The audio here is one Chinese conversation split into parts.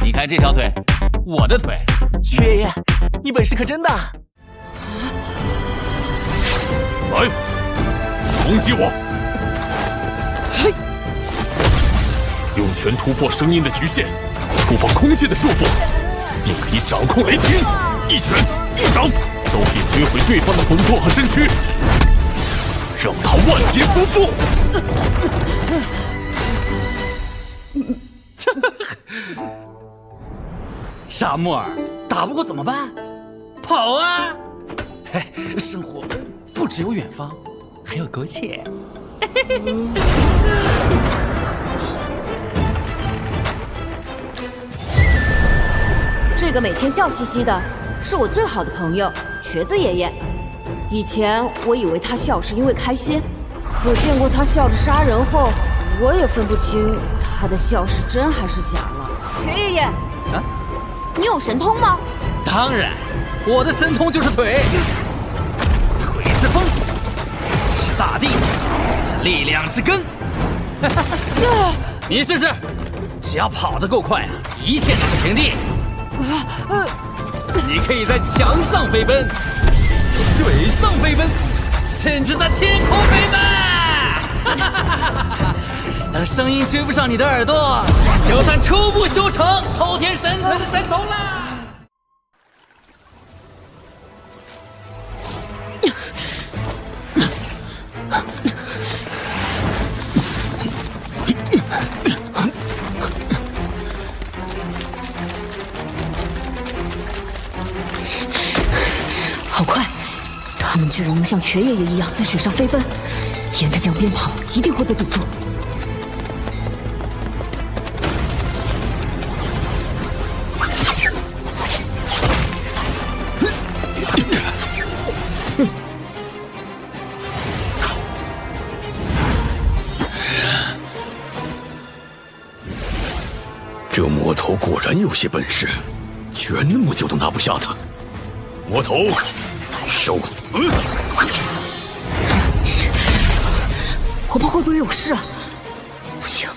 你看这条腿，我的腿。薛爷爷，你本事可真大！来，攻击我！嘿，用拳突破声音的局限，突破空气的束缚，并可以掌控雷霆。一拳一掌都可以摧毁对方的魂魄和身躯，让他万劫不复。沙漠儿打不过怎么办？跑啊！嘿，生活不只有远方，还有苟且。这个每天笑嘻嘻的，是我最好的朋友瘸子爷爷。以前我以为他笑是因为开心，可见过他笑着杀人后，我也分不清他的笑是真还是假了。瘸爷爷，啊，你有神通吗？当然，我的神通就是腿。腿是风，是大地，是力量之根。你试试，只要跑得够快啊，一切都是平地。你可以在墙上飞奔，水上飞奔，甚至在天空飞奔。当声音追不上你的耳朵，就算初步修成偷天神童的神童啦。好快！他们居然能像瘸爷爷一样在水上飞奔，沿着江边跑，一定会被堵住。这魔头果然有些本事，居然那么久都拿不下他。魔头，受死！婆婆会不会有事啊？不行，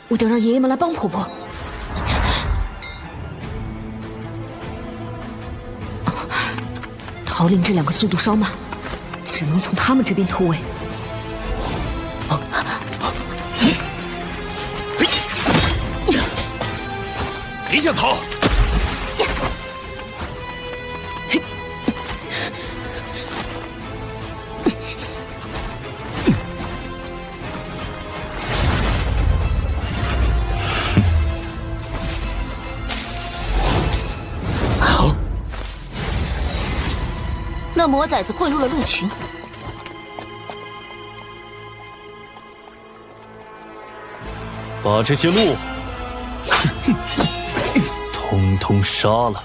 我得让爷爷们来帮婆婆。桃林这两个速度稍慢，只能从他们这边突围。别想逃！好，那魔崽子贿赂了陆群，把这些鹿通通杀了。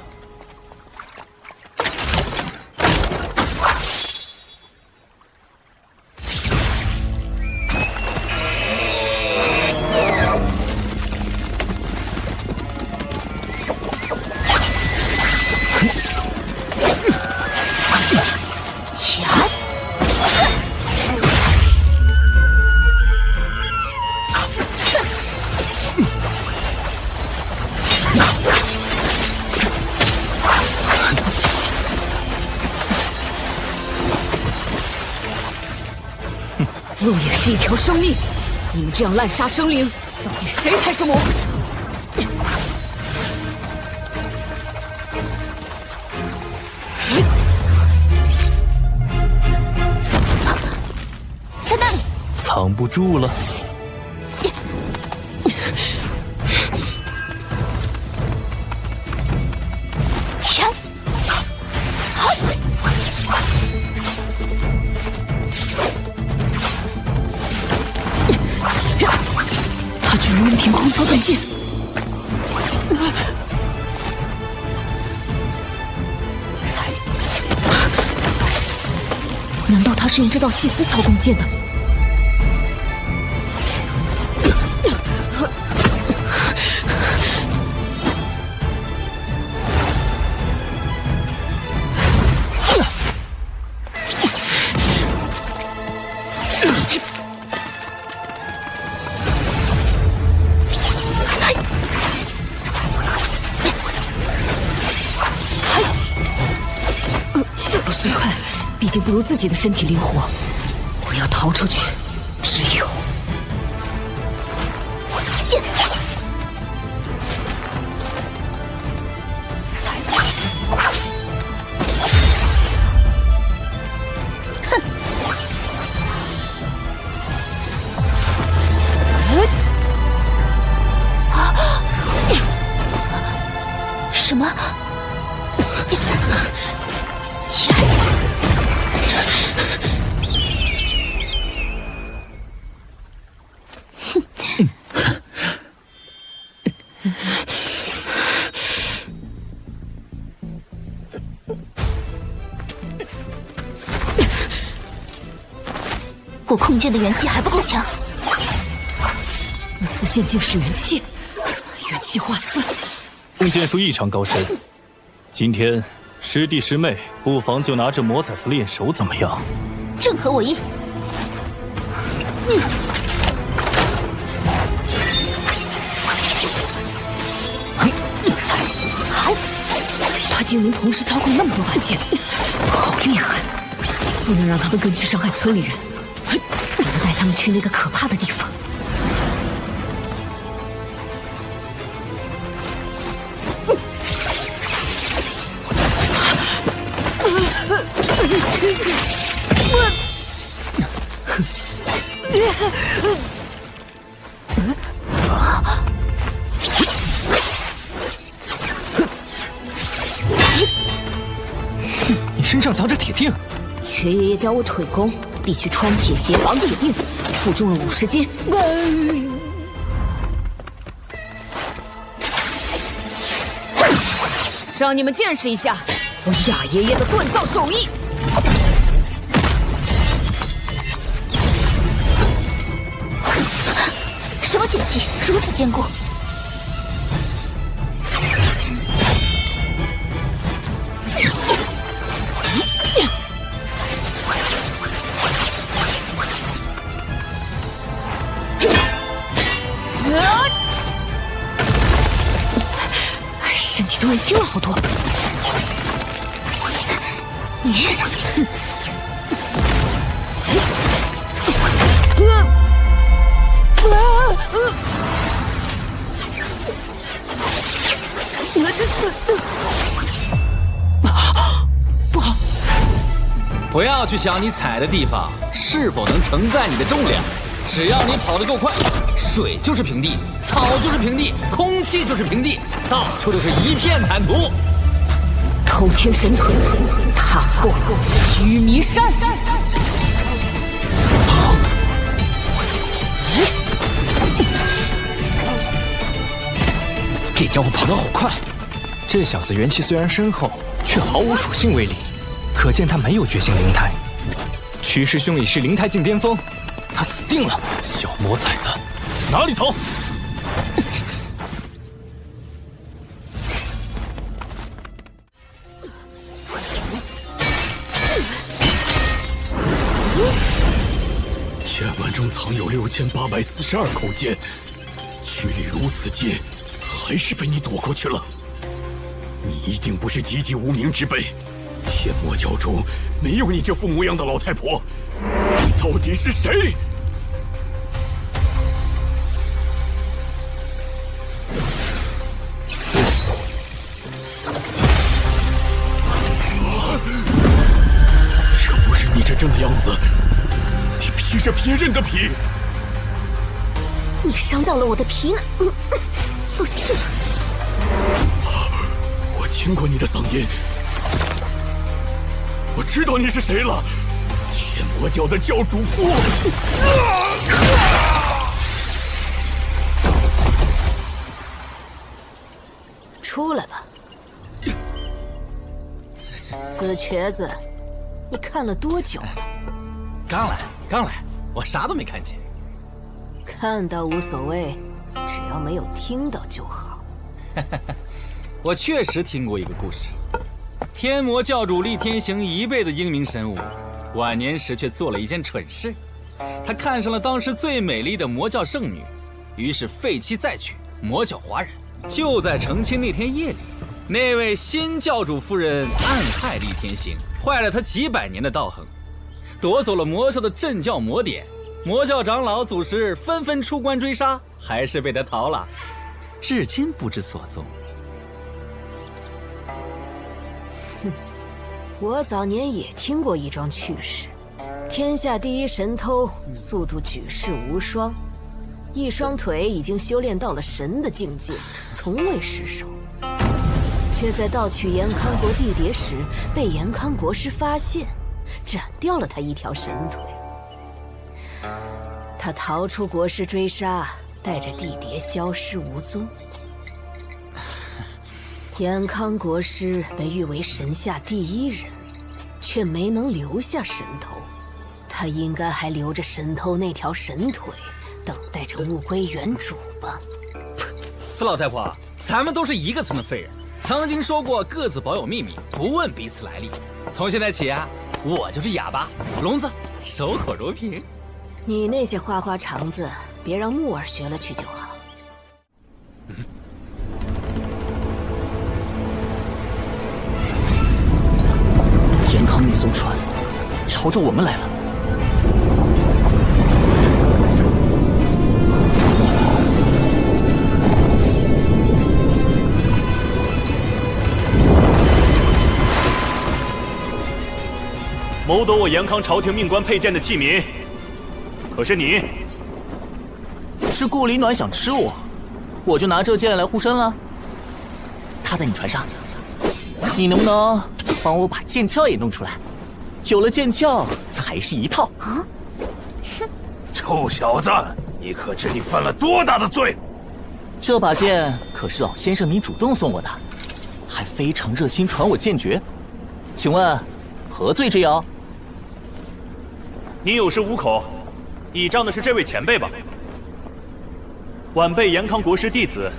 鹿也是一条生命，你们这样滥杀生灵，到底谁才是魔？在那里，藏不住了。他居然能凭空操纵剑！难道他是用这道细丝操纵剑的？经不如自己的身体灵活，我要逃出去，只有……什么？我空间的元气还不够强。那丝线竟是元气，元气化丝。弓箭术异常高深，今天师弟师妹不妨就拿这魔崽子练手，怎么样？正合我意。他竟能同时操控那么多把剑，好厉害！不能让他们根据伤害村里人，我要带他们去那个可怕的地方。你身上藏着铁锭，瘸爷爷教我腿功，必须穿铁鞋绑铁锭，负重了50斤。让你们见识一下我雅爷爷的锻造手艺。什么铁器如此坚固？身体突然轻了好多。不好！不要去想你踩的地方是否能承载你的重量，只要你跑得够快，水就是平地，草就是平地，空气就是平地，到处都是一片坦途。偷天神腿，踏过须弥山。这家伙跑得好快！这小子元气虽然深厚，却毫无属性威力，可见他没有觉醒灵胎。曲师兄已是灵胎境巅峰，他死定了！小魔崽子，哪里逃？千万中藏有6842口剑，距离如此近，还是被你躲过去了。你一定不是籍籍无名之辈，天魔教中没有你这副模样的老太婆。你到底是谁？这不是你真正的样子，你披着别人的皮。你伤到了我的皮了，露气了。我听过你的嗓音，我知道你是谁了，天魔教的教主父。出来吧，死瘸子，你看了多久了？刚来，我啥都没看见。看到无所谓，只要没有听到就好。我确实听过一个故事，天魔教主厉天行一辈子英明神武，晚年时却做了一件蠢事。他看上了当时最美丽的魔教圣女，于是废妻再娶，魔教华人。就在成亲那天夜里，那位新教主夫人暗害厉天行，坏了他几百年的道行。夺走了魔兽的镇教魔典，魔教长老、祖师纷纷出关追杀，还是被他逃了，至今不知所踪。我早年也听过一桩趣事：天下第一神偷，速度举世无双，一双腿已经修炼到了神的境界，从未失手，却在盗取延康国地碟时被延康国师发现，斩掉了他一条神腿。他逃出国师追杀，带着地碟消失无踪。延康国师被誉为神下第一人，却没能留下神头。他应该还留着神偷那条神腿，等待着物归原主吧。司老太婆，咱们都是一个村的废人，曾经说过各自保有秘密，不问彼此来历。从现在起啊，我就是哑巴，聋子，守口如瓶。你那些花花肠子，别让木耳学了去就好。延康那艘船朝着我们来了。谋夺我延康朝廷命官佩剑的器皿，可是你？是顾里暖想吃我，我就拿这剑来护身了。他在你船上，你能不能帮我把剑鞘也弄出来？有了剑鞘才是一套啊！臭小子，你可知你犯了多大的罪？这把剑可是老先生你主动送我的，还非常热心传我剑诀，请问何罪之有？你有恃无恐，倚仗的是这位前辈吧？晚辈延康国师弟子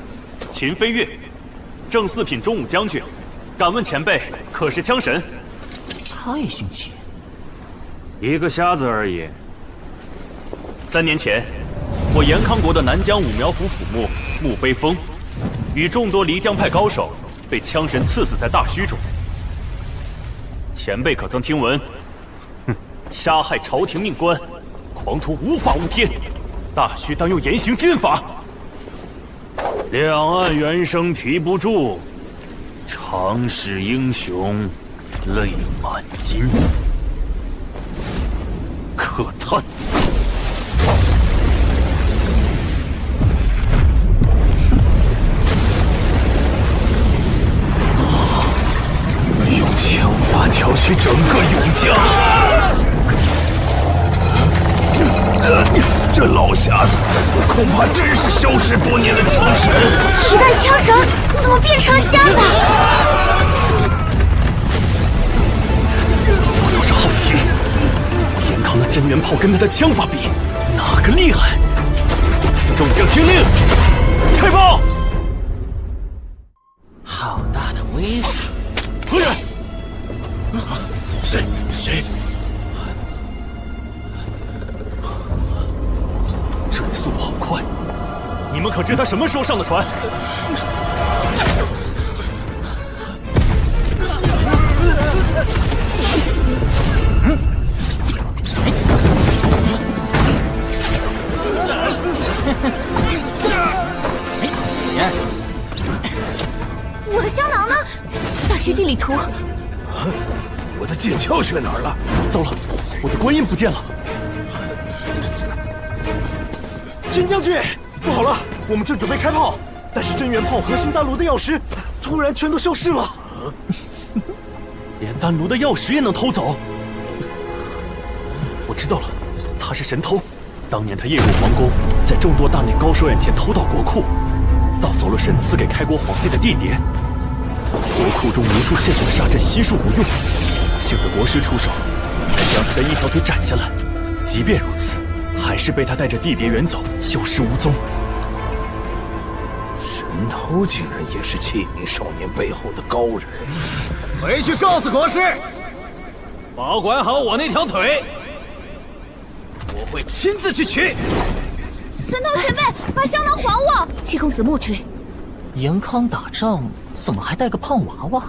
秦飞跃，正四品中武将军，敢问前辈可是枪神？太新奇，一个瞎子而已。3年前，我延康国的南疆武苗府府牧穆悲风，与众多漓江派高手被枪神刺死在大墟中。前辈可曾听闻？杀害朝廷命官，狂徒无法无天，大须当用严刑峻法。两岸猿声啼不住，常使英雄泪满襟。可叹。用枪法挑起整个永江。这老瞎子恐怕真是消失多年的枪神。一代枪神怎么变成了瞎子？我倒是好奇，我延康的真元炮跟他的枪法比，哪个厉害？众将听令，开炮！好大的威势！何人？谁？这人速度好快，你们可知他什么时候上的船？我的香囊呢？大须地理图。我的剑鞘去哪儿了？糟了，我的观音不见了。金将军，不好了，我们正准备开炮，但是真元炮核心丹炉的钥匙突然全都消失了。连丹炉的钥匙也能偷走？我知道了，他是神偷。当年他夜入皇宫，在众多大内高手眼前偷盗国库，盗走了神赐给开国皇帝的地碟。国库中无数线索杀阵悉数无用，幸得国师出手，才将他的一条腿斩下来。即便如此，还是被他带着地碟远走，消失无踪。神偷竟然也是器皿少年背后的高人。回去告诉国师，保管好我那条腿，我会亲自去取。神偷前辈，把香囊还我！七公子莫追。延康打仗怎么还带个胖娃娃？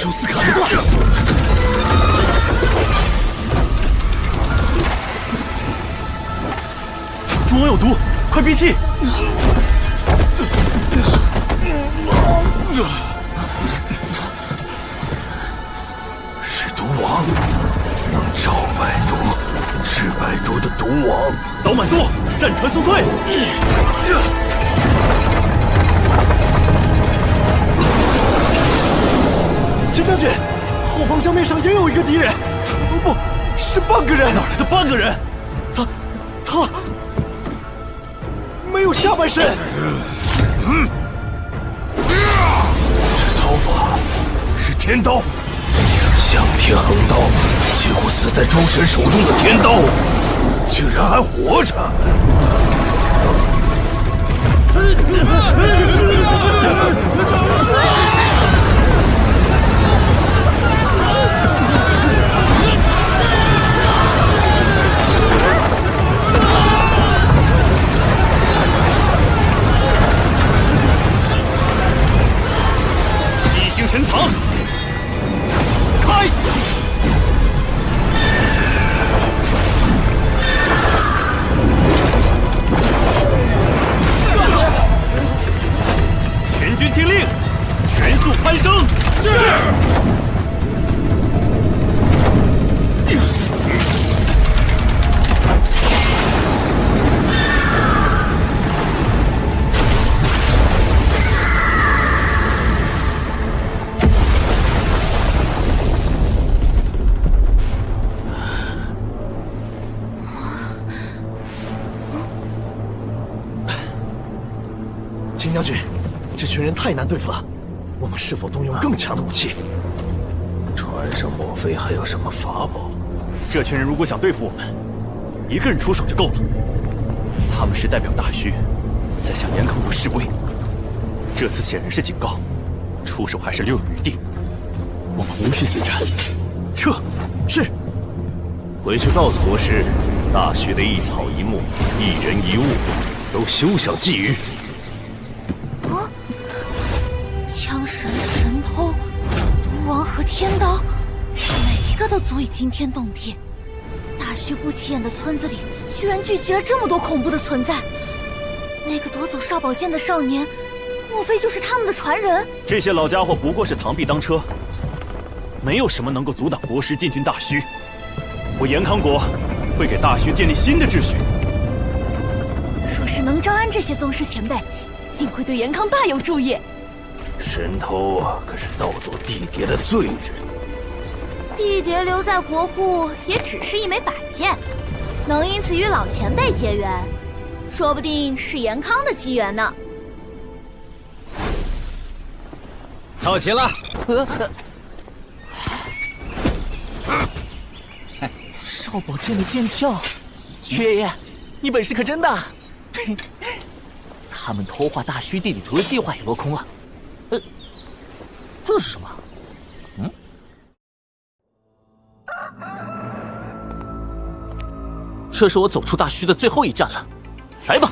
手撕砍不断。猪王有毒，快闭气！是毒王，能招百毒，治百毒的毒王。岛满多，战船速退！秦将军，后方江面上也有一个敌人，不是半个人。哪来的半个人？他没有下半身。这刀法是天刀，向天横刀，结果死在诸神手中的天刀，竟然还活着。神藏，开！全军听令，全速攀升！是。秦将军，这群人太难对付了，我们是否动用更强的武器？船上莫非还有什么法宝？这群人如果想对付我们，一个人出手就够了。他们是代表大虚，在向严康国示威。这次显然是警告，出手还是留有余地。我们无需死战，撤！是。回去告诉国师，大虚的一草一木、一人一物，都休想觊觎。枪神、神偷、毒王和天刀，每一个都足以惊天动地。大虚不起眼的村子里，居然聚集了这么多恐怖的存在。那个夺走少宝剑的少年，莫非就是他们的传人？这些老家伙不过是螳臂当车，没有什么能够阻挡国师进军大虚。我严康国会给大虚建立新的秩序。若是能招安这些宗师前辈，定会对严康大有助益。神偷啊，可是盗走地蝶的罪人。地蝶留在国库也只是一枚摆件，能因此与老前辈结缘，说不定是严康的机缘呢。凑齐了。少宝剑的剑鞘，屈爷爷，你本事可真大！他们偷画大虚地理图的计划也落空了。这是什么？这是我走出大虚的最后一站了，来吧！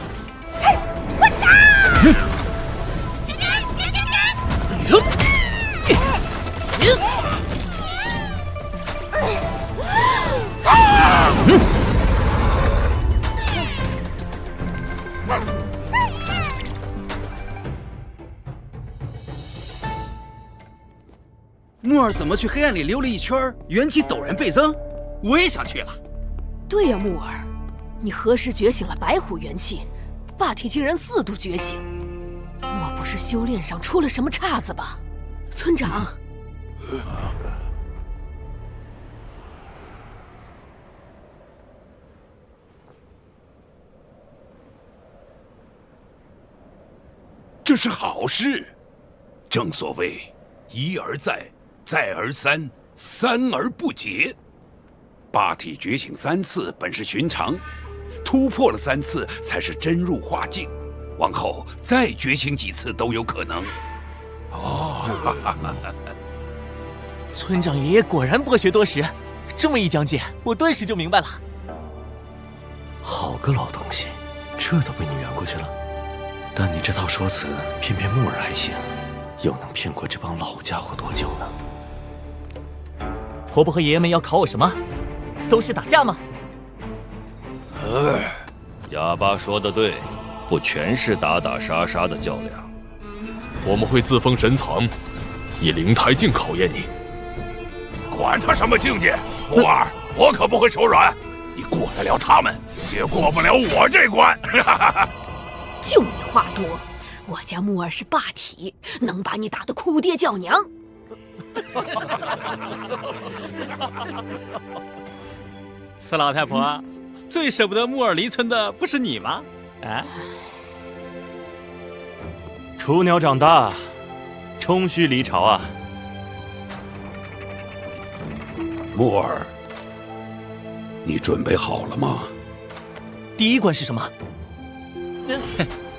木儿怎么去黑暗里溜了一圈，元气陡然倍增？我也想去了。对呀，木儿，你何时觉醒了白虎元气？霸体竟然4度觉醒，莫不是修炼上出了什么岔子吧？村长，这是好事。正所谓一而再，再而三，三而不竭。霸体觉醒3次本是寻常，突破了3次才是真入化境。往后再觉醒几次都有可能。村长爷爷果然博学多识，这么一讲解，我顿时就明白了。好个老东西，这都被你圆过去了。但你这套说辞，偏偏木儿还信，又能骗过这帮老家伙多久呢？婆婆和爷爷们要考我什么？都是打架吗？哑巴说的对，不全是打打杀杀的较量。我们会自封神藏，以灵台境考验你。管他什么境界，木儿，我可不会手软。你过得了他们，也过不了我这关。就你话多，我家木儿是霸体，能把你打得哭爹叫娘。四老太婆，最舍不得木儿离村的不是你吗？啊！雏鸟长大，终须离巢啊！木儿，你准备好了吗？第一关是什么？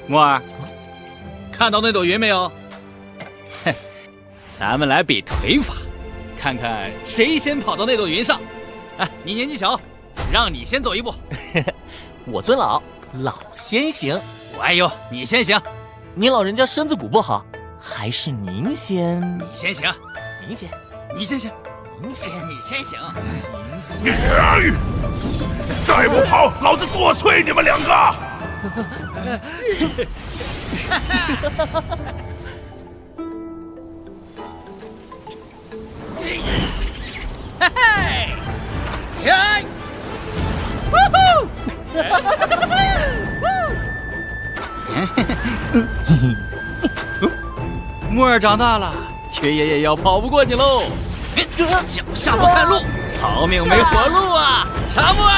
木儿，看到那朵云没有？哼，咱们来比腿法，看看谁先跑到那朵云上。哎，你年纪小，让你先走一步。我尊老，老先行。哎呦，你先行。您老人家身子骨不好，还是您先？你先行。您先。你先行。您先。你先行。您先。再不跑，老子剁碎你们两个！嘿嘿，呀！呜呼！木儿长大了，缺爷爷要跑不过你喽！脚下不看路，逃命没活路啊！傻木儿！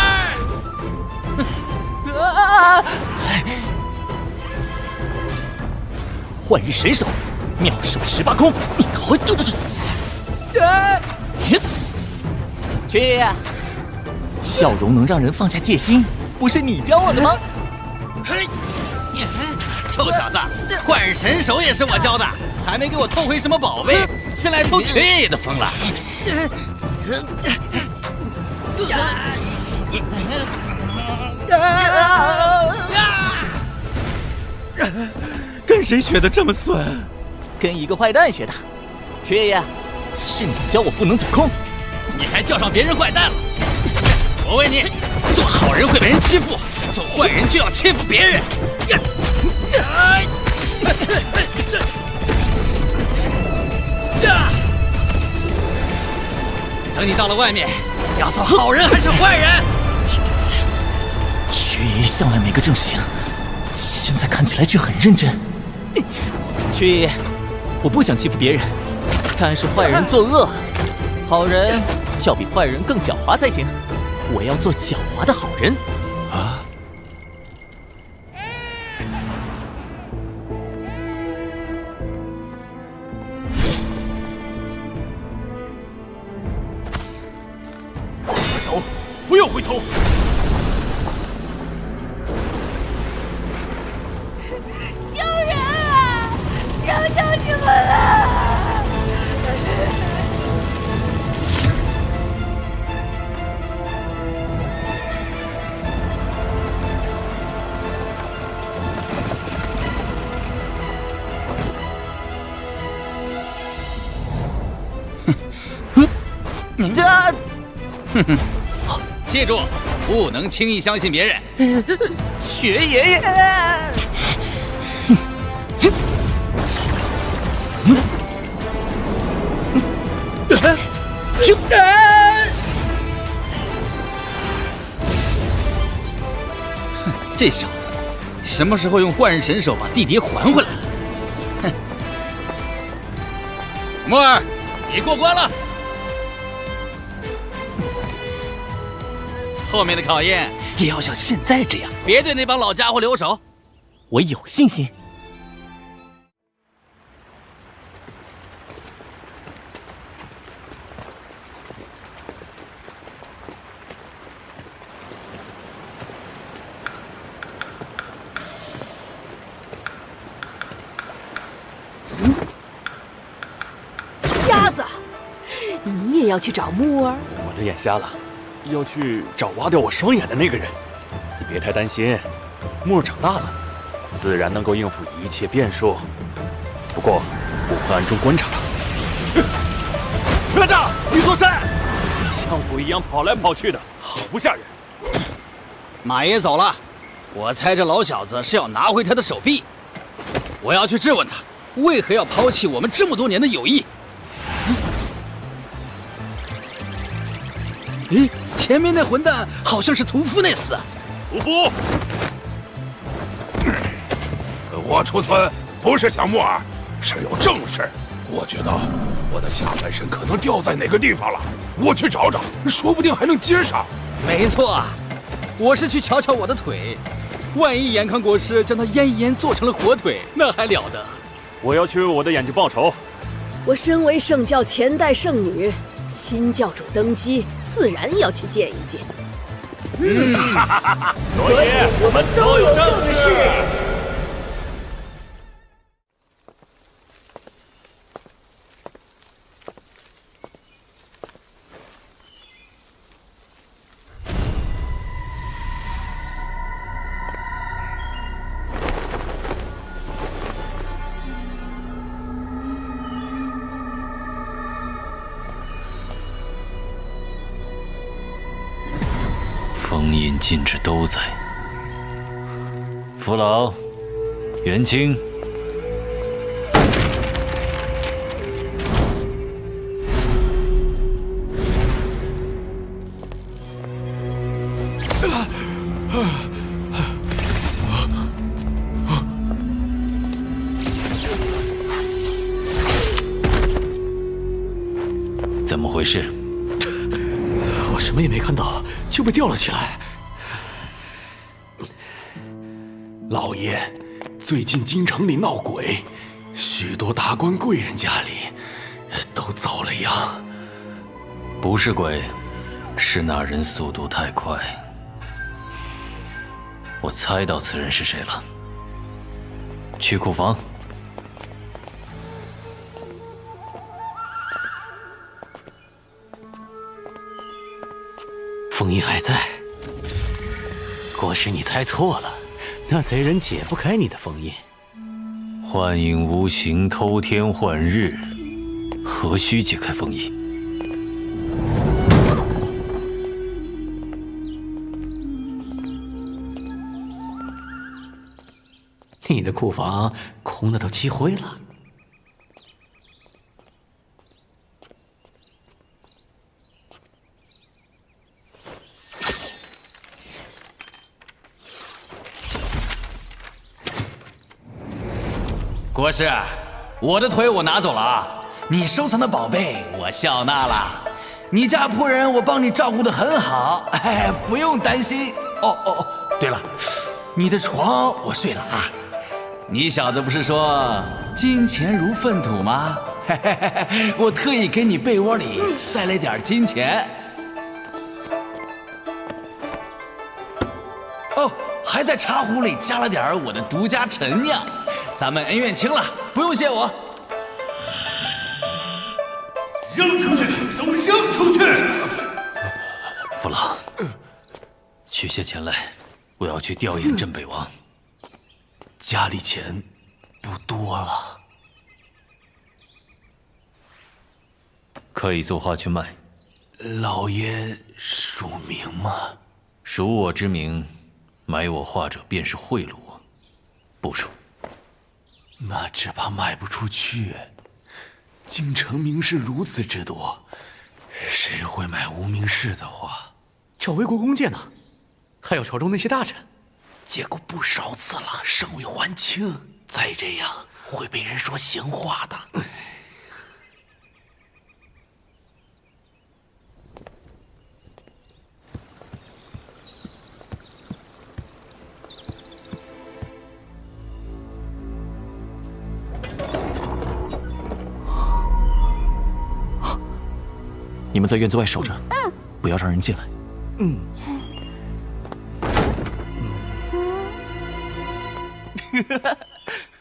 幻日神手，妙手18空，你好！缺爷爷，笑容能让人放下戒心，不是你教我的吗？嘿，臭小子，幻日神手也是我教的，还没给我偷回什么宝贝，先来偷缺爷爷的风了。跟谁学的这么损？跟一个坏蛋学的。缺爷爷，是你教我不能走空，你还叫上别人坏蛋了？我问你，做好人会被人欺负，做坏人就要欺负别人。等你到了外面，要做好人还是坏人？缺爷爷向来没个正形，现在看起来却很认真。缺爷爷，我不想欺负别人，但是坏人作恶，好人要比坏人更狡猾才行。我要做狡猾的好人啊！走，不要回头！救人啊！求求你们了！记住，不能轻易相信别人。缺爷爷，这小子什么时候用幻日神手把弟弟还回来了？哼！木儿，你过关了。后面的考验也要像现在这样，别对那帮老家伙留手。我有信心。瞎子，你也要去找木儿？我的眼瞎了，要去找挖掉我双眼的那个人。你别太担心，木儿长大了，自然能够应付一切变数。不过，我会暗中观察他。车长，你做甚？像鬼一样跑来跑去的，好不吓人。马爷走了，我猜这老小子是要拿回他的手臂。我要去质问他，为何要抛弃我们这么多年的友谊？咦，前面那混蛋好像是屠夫那厮。屠夫，我出村不是想木耳，是有正事。我觉得我的下半身可能掉在哪个地方了，我去找找，说不定还能接上。没错，我是去瞧瞧我的腿，万一延康国师将它腌一腌做成了火腿，那还了得！我要去为我的眼睛报仇。我身为圣教前代圣女，新教主登基，自然要去见一见。所以我们都有正事。封印禁制都在。父老，元清，怎么回事？我什么也没看到，就被吊了起来。老爷，最近京城里闹鬼，许多达官贵人家里都遭了殃。不是鬼，是那人速度太快。我猜到此人是谁了。去库房。封印还在。国师，你猜错了，那贼人解不开你的封印。幻影无形，偷天换日，何须解开封印？你的库房空的都积灰了。国师，我的腿我拿走了啊，你收藏的宝贝我笑纳了，你家仆人我帮你照顾得很好，哎，不用担心。哦，对了，你的床我睡了啊。你小子不是说金钱如粪土吗？嘿嘿嘿，我特意给你被窝里塞了点金钱。哦，还在茶壶里加了点我的独家陈酿。咱们恩怨清了，不用谢我。扔出去，都扔出去！父老，取些钱来，我要去吊唁镇北王。家里钱不多了，可以做花去卖。老爷署名吗？署我之名，买我画者便是贿赂我，不署。那只怕卖不出去。京城名士如此之多，谁会买无名氏的画？找魏国公见呢，还有朝中那些大臣，借过不少次了，尚未还清。再这样会被人说闲话的。你们在院子外守着，不要让人进来。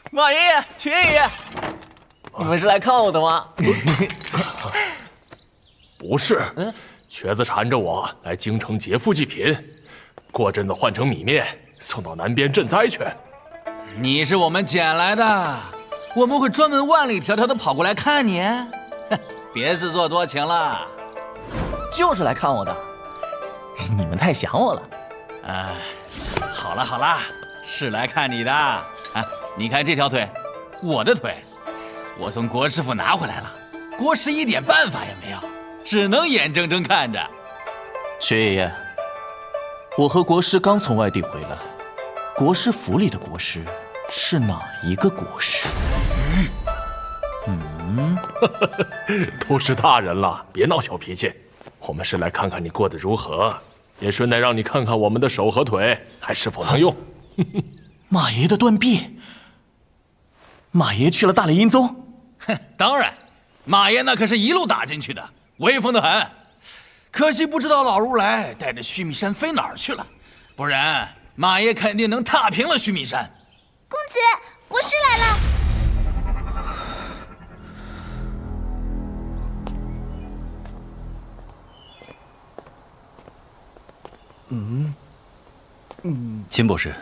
马爷爷、瘸爷爷，你们是来看我的吗？不是，瘸子缠着我来京城劫富济贫，过阵子换成米面送到南边赈灾去。你是我们捡来的，我们会专门万里迢迢的跑过来看你。别自作多情了。就是来看我的。你们太想我了。哎，好了好了，是来看你的。啊，你看这条腿，我的腿，我从国师府拿回来了，国师一点办法也没有，只能眼睁睁看着。薛爷爷，我和国师刚从外地回来，国师府里的国师是哪一个国师？都是大人了，别闹小脾气。我们是来看看你过得如何，也顺带让你看看我们的手和腿还是否能用。马爷的断臂，马爷去了大雷音宗？哼，当然，马爷那可是一路打进去的，威风得很。可惜不知道老如来带着须弥山飞哪儿去了，不然马爷肯定能踏平了须弥山。公子，国师来了。秦博士，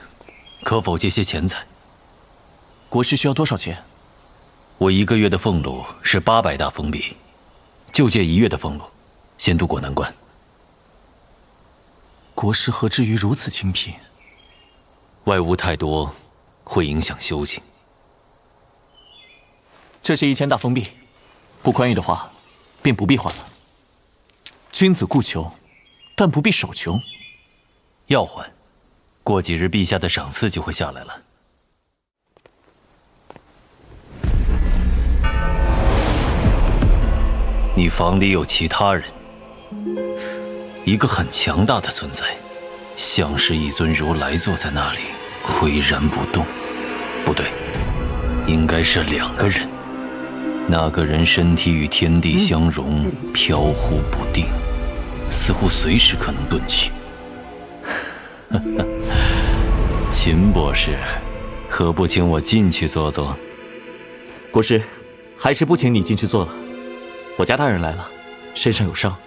可否借些钱财？国师需要多少钱？我1个月的俸禄是800大封币，就借1月的俸禄，先渡过难关。国师何至于如此清贫？外物太多，会影响修行。这是1000大封币，不宽裕的话，便不必还了。君子固穷，但不必守穷。要还，过几日陛下的赏赐就会下来了。你房里有其他人，一个很强大的存在，像是一尊如来坐在那里，岿然不动。不对，应该是2个人。那个人身体与天地相融，飘忽不定，似乎随时可能遁去。秦博士，何不请我进去坐坐？国师，还是不请你进去坐了。我家大人来了，身上有伤，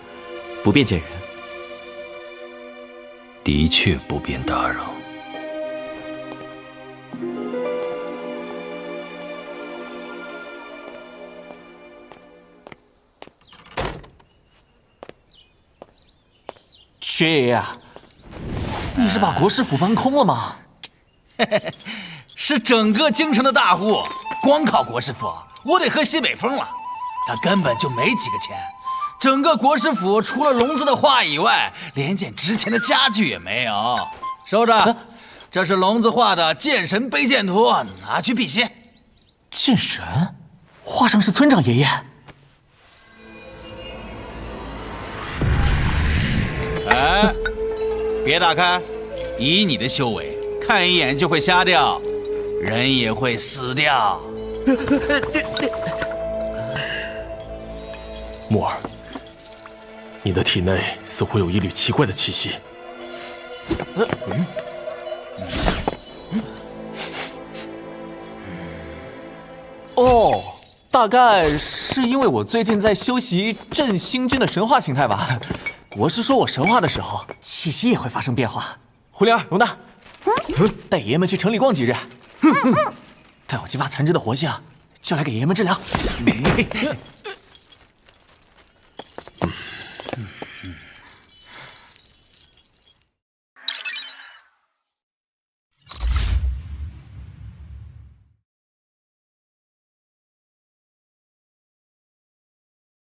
不便见人。的确不便打扰。薛爷爷，你是把国师府搬空了吗？是整个京城的大户，光靠国师府，我得喝西北风了。他根本就没几个钱，整个国师府除了笼子的画以外，连件值钱的家具也没有。收着，这是笼子画的剑神背剑图，拿去辟邪。剑神，画上是村长爷爷。哎，别打开，以你的修为，看一眼就会瞎掉，人也会死掉。木儿，你的体内似乎有一缕奇怪的气息。哦，大概是因为我最近在修习振兴军的神话形态吧。国师说我神话的时候，气息也会发生变化。胡灵儿、龙大，带爷爷们去城里逛几日。待我激发残肢的活性，就来给爷爷们治疗。